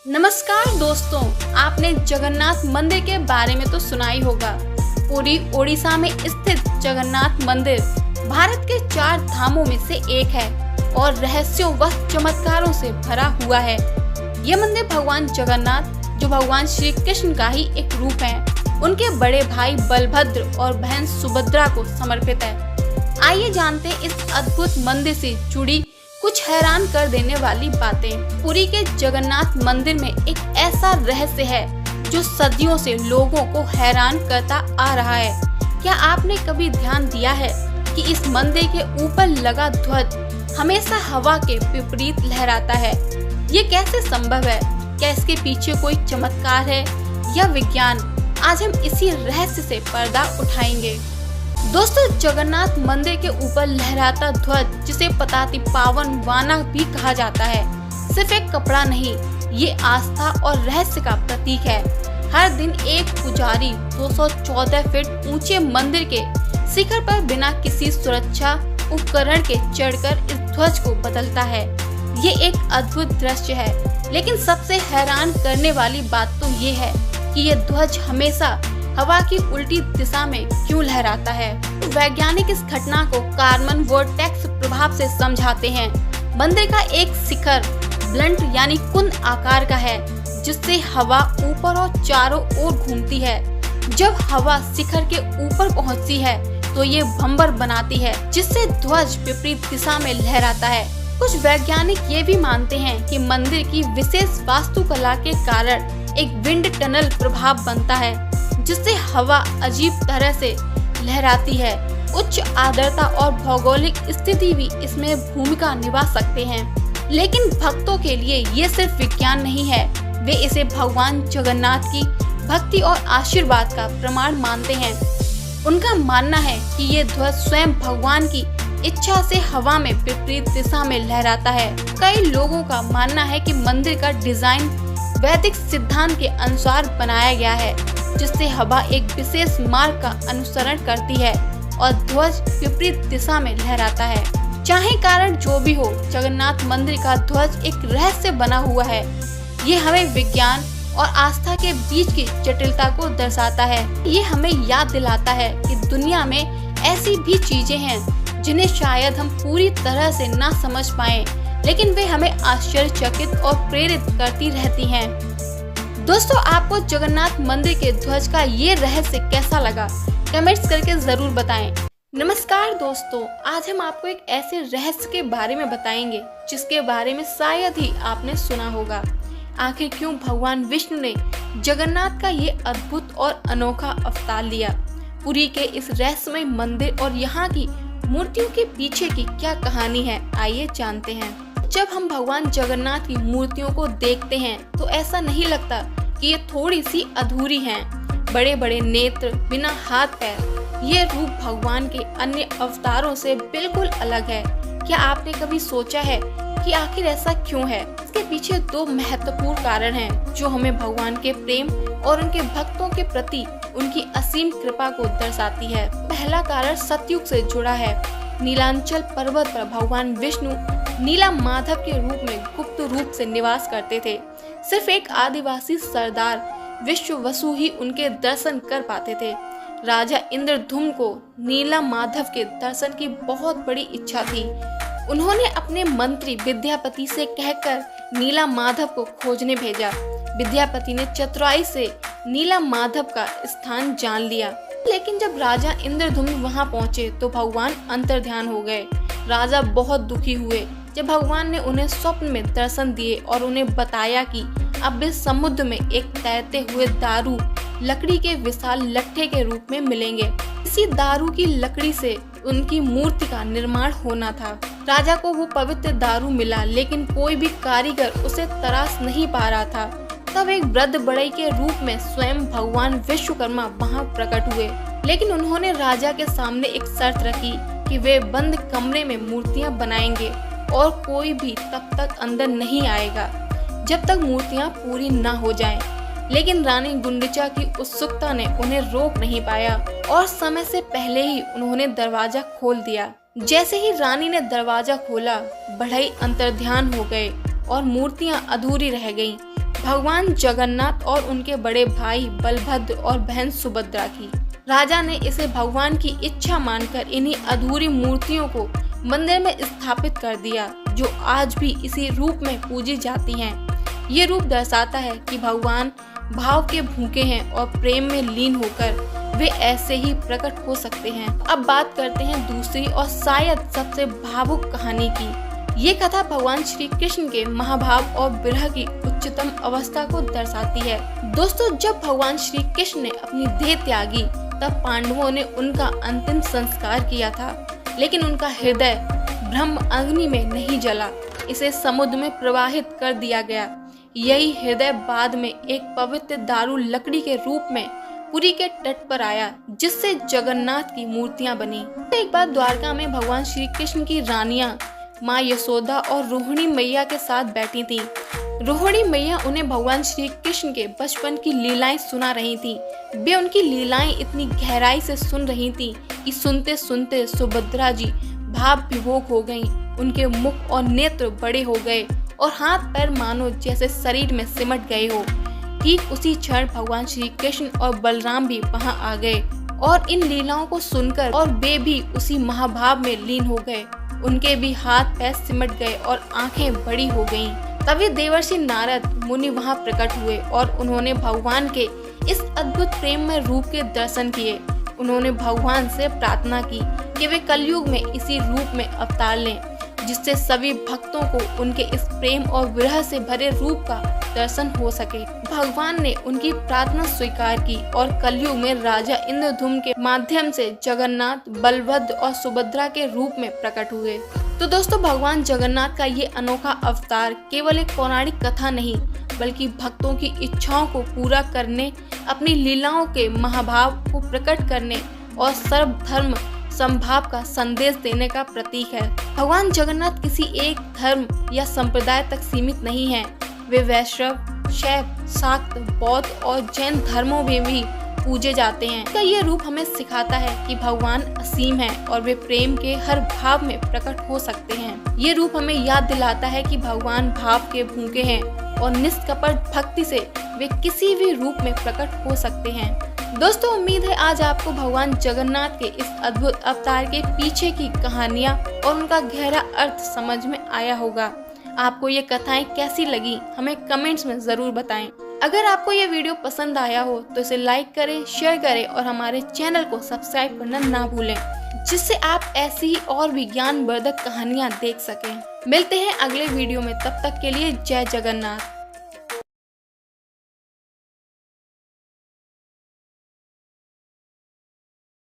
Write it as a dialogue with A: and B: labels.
A: नमस्कार दोस्तों, आपने जगन्नाथ मंदिर के बारे में तो सुना ही होगा। पूरी ओडिशा में स्थित जगन्नाथ मंदिर भारत के 4 धामों में से एक है और रहस्यों व चमत्कारों से भरा हुआ है। यह मंदिर भगवान जगन्नाथ, जो भगवान श्री कृष्ण का ही एक रूप है, उनके बड़े भाई बलभद्र और बहन सुभद्रा को समर्पित है। आइए जानते हैं इस अद्भुत मंदिर से जुड़ी कुछ हैरान कर देने वाली बातें। पुरी के जगन्नाथ मंदिर में एक ऐसा रहस्य है जो सदियों से लोगों को हैरान करता आ रहा है। क्या आपने कभी ध्यान दिया है कि इस मंदिर के ऊपर लगा ध्वज हमेशा हवा के विपरीत लहराता है? ये कैसे संभव है? क्या इसके पीछे कोई चमत्कार है या विज्ञान? आज हम इसी रहस्य से पर्दा उठाएंगे। दोस्तों, जगन्नाथ मंदिर के ऊपर लहराता ध्वज, जिसे पताती पावन वाना भी कहा जाता है, सिर्फ एक कपड़ा नहीं, ये आस्था और रहस्य का प्रतीक है। हर दिन एक पुजारी 214 फीट ऊंचे मंदिर के शिखर पर बिना किसी सुरक्षा उपकरण के चढ़कर इस ध्वज को बदलता है। ये एक अद्भुत दृश्य है, लेकिन सबसे हैरान करने वाली बात तो ये है कि ये ध्वज हमेशा हवा की उल्टी दिशा में क्यों लहराता है। वैज्ञानिक इस घटना को कार्बन वोर्टेक्स प्रभाव से समझाते हैं। मंदिर का एक शिखर ब्लंट यानी कुंद आकार का है, जिससे हवा ऊपर और चारों ओर घूमती है। जब हवा शिखर के ऊपर पहुंचती है तो ये भंवर बनाती है, जिससे ध्वज विपरीत दिशा में लहराता है। कुछ वैज्ञानिक ये भी मानते हैं कि मंदिर की विशेष वास्तुकला के कारण एक विंड टनल प्रभाव बनता है, जिससे हवा अजीब तरह से लहराती है। उच्च आर्द्रता और भौगोलिक स्थिति भी इसमें भूमिका निभा सकते हैं। लेकिन भक्तों के लिए ये सिर्फ विज्ञान नहीं है, वे इसे भगवान जगन्नाथ की भक्ति और आशीर्वाद का प्रमाण मानते हैं। उनका मानना है कि ये ध्वज स्वयं भगवान की इच्छा से हवा में विपरीत दिशा में लहराता है। कई लोगों का मानना है कि मंदिर का डिजाइन वैदिक सिद्धांत के अनुसार बनाया गया है, जिससे हवा एक विशेष मार्ग का अनुसरण करती है और ध्वज विपरीत दिशा में लहराता है। चाहे कारण जो भी हो, जगन्नाथ मंदिर का ध्वज एक रहस्य बना हुआ है। ये हमें विज्ञान और आस्था के बीच की जटिलता को दर्शाता है। ये हमें याद दिलाता है कि दुनिया में ऐसी भी चीजें हैं जिन्हें शायद हम पूरी तरह से ना समझ पाए, लेकिन वे हमें आश्चर्यचकित और प्रेरित करती रहती हैं। दोस्तों, आपको जगन्नाथ मंदिर के ध्वज का ये रहस्य कैसा लगा? कमेंट्स करके जरूर बताएं। नमस्कार दोस्तों, आज हम आपको एक ऐसे रहस्य के बारे में बताएंगे जिसके बारे में शायद ही आपने सुना होगा। आखिर क्यों भगवान विष्णु ने जगन्नाथ का ये अद्भुत और अनोखा अवतार लिया? पुरी के इस रहस्यमय मंदिर और यहाँ की मूर्तियों के पीछे की क्या कहानी है, आइए जानते हैं। जब हम भगवान जगन्नाथ की मूर्तियों को देखते हैं तो ऐसा नहीं लगता कि ये थोड़ी सी अधूरी हैं। बड़े बड़े नेत्र, बिना हाथ पैर, ये रूप भगवान के अन्य अवतारों से बिल्कुल अलग है। क्या आपने कभी सोचा है कि आखिर ऐसा क्यों है? इसके पीछे 2 महत्वपूर्ण कारण हैं जो हमें भगवान के प्रेम और उनके भक्तों के प्रति उनकी असीम कृपा को दर्शाती है। पहला कारण सतयुग से जुड़ा है। नीलांचल पर्वत पर भगवान विष्णु नीला माधव के रूप में गुप्त रूप से निवास करते थे। सिर्फ एक आदिवासी सरदार विश्ववसु ही उनके दर्शन कर पाते थे। राजा इंद्रधुम्न को नीला माधव के दर्शन की बहुत बड़ी इच्छा थी। उन्होंने अपने मंत्री विद्यापति से कहकर नीला माधव को खोजने भेजा। विद्यापति ने चतुराई से नीला माधव का स्थान जान लिया, लेकिन जब राजा इंद्रधुम्न वहां पहुंचे तो भगवान अंतर्ध्यान हो गए। राजा बहुत दुखी हुए जब भगवान ने उन्हें स्वप्न में दर्शन दिए और उन्हें बताया कि अब इस समुद्र में एक तैरते हुए दारू लकड़ी के विशाल लट्ठे के रूप में मिलेंगे। इसी दारू की लकड़ी से उनकी मूर्ति का निर्माण होना था। राजा को वो पवित्र दारू मिला, लेकिन कोई भी कारीगर उसे तराश नहीं पा रहा था। तब एक वृद्ध बढ़ई के रूप में स्वयं भगवान विश्वकर्मा वहां प्रकट हुए, लेकिन उन्होंने राजा के सामने एक शर्त रखी कि वे बंद कमरे में मूर्तियां बनाएंगे और कोई भी तब तक अंदर नहीं आएगा जब तक मूर्तियां पूरी ना हो जाएं। लेकिन रानी गुंडीचा की उत्सुकता ने उन्हें रोक नहीं पाया और समय से पहले ही उन्होंने दरवाजा खोल दिया। जैसे ही रानी ने दरवाजा खोला, बढ़ई अंतर्ध्यान हो गए और मूर्तियां अधूरी रह गईं। भगवान जगन्नाथ और उनके बड़े भाई बलभद्र और बहन सुभद्रा की। राजा ने इसे भगवान की इच्छा मानकर इन्हीं अधूरी मूर्तियों को मंदिर में स्थापित कर दिया, जो आज भी इसी रूप में पूजी जाती हैं। ये रूप दर्शाता है कि भगवान भाव के भूखे हैं और प्रेम में लीन होकर वे ऐसे ही प्रकट हो सकते हैं। अब बात करते हैं दूसरी और शायद सबसे भावुक कहानी की। ये कथा भगवान श्री कृष्ण के महाभाव और विरह की उच्चतम अवस्था को दर्शाती है। दोस्तों, जब भगवान श्री कृष्ण ने अपनी देह त्यागी तब पांडवों ने उनका अंतिम संस्कार किया था, लेकिन उनका हृदय ब्रह्म अग्नि में नहीं जला, इसे समुद्र में प्रवाहित कर दिया गया। यही हृदय बाद में एक पवित्र दारू लकड़ी के रूप में पुरी के तट पर आया, जिससे जगन्नाथ की मूर्तियां बनी। एक बार द्वारका में भगवान श्री कृष्ण की रानियां माँ यशोदा और रोहिणी मैया के साथ बैठी थीं। रोहिणी मैया उन्हें भगवान श्री कृष्ण के बचपन की लीलाएं सुना रही थीं। वे उनकी लीलाएं इतनी गहराई से सुन रही थीं कि सुनते सुनते सुभद्रा जी भाव विभोर हो गईं। उनके मुख और नेत्र बड़े हो गए और हाथ पैर मानो जैसे शरीर में सिमट गए हो। ठीक उसी क्षण भगवान श्री कृष्ण और बलराम भी वहां आ गए और इन लीलाओं को सुनकर और वे भी उसी महाभाव में लीन हो गए। उनके भी हाथ पैर सिमट गए और आंखें बड़ी हो गईं। तभी देवर्षि नारद मुनि वहां प्रकट हुए और उन्होंने भगवान के इस अद्भुत प्रेममय रूप के दर्शन किए। उन्होंने भगवान से प्रार्थना की कि वे कलयुग में इसी रूप में अवतार लें, जिससे सभी भक्तों को उनके इस प्रेम और विरह से भरे रूप का दर्शन हो सके। भगवान ने उनकी प्रार्थना स्वीकार की और कलयुग में राजा इंद्रधुम्न के माध्यम से जगन्नाथ, बलभद्र और सुभद्रा के रूप में प्रकट हुए। तो दोस्तों, भगवान जगन्नाथ का ये अनोखा अवतार केवल एक पौराणिक कथा नहीं, बल्कि भक्तों की इच्छाओं को पूरा करने, अपनी लीलाओं के महाभाव को प्रकट करने और सर्वधर्म समभाव का संदेश देने का प्रतीक है। भगवान जगन्नाथ किसी एक धर्म या संप्रदाय तक सीमित नहीं है। वे वैष्णव, शैव, शाक्त, बौद्ध और जैन धर्मों में भी पूजे जाते हैं। इनका ये रूप हमें सिखाता है कि भगवान असीम है और वे प्रेम के हर भाव में प्रकट हो सकते हैं। ये रूप हमें याद दिलाता है कि भगवान भाव के भूखे हैं और निष्कपट भक्ति से वे किसी भी रूप में प्रकट हो सकते हैं। दोस्तों, उम्मीद है आज आपको भगवान जगन्नाथ के इस अद्भुत अवतार के पीछे की कहानियाँ और उनका गहरा अर्थ समझ में आया होगा। आपको ये कथाएं कैसी लगी हमें कमेंट्स में जरूर बताएं। अगर आपको ये वीडियो पसंद आया हो तो इसे लाइक करें, शेयर करें और हमारे चैनल को सब्सक्राइब करना ना भूलें, जिससे आप ऐसी ही और भी ज्ञानवर्धक कहानियाँ देख सकें। मिलते हैं अगले वीडियो में, तब तक के लिए जय जगन्नाथ।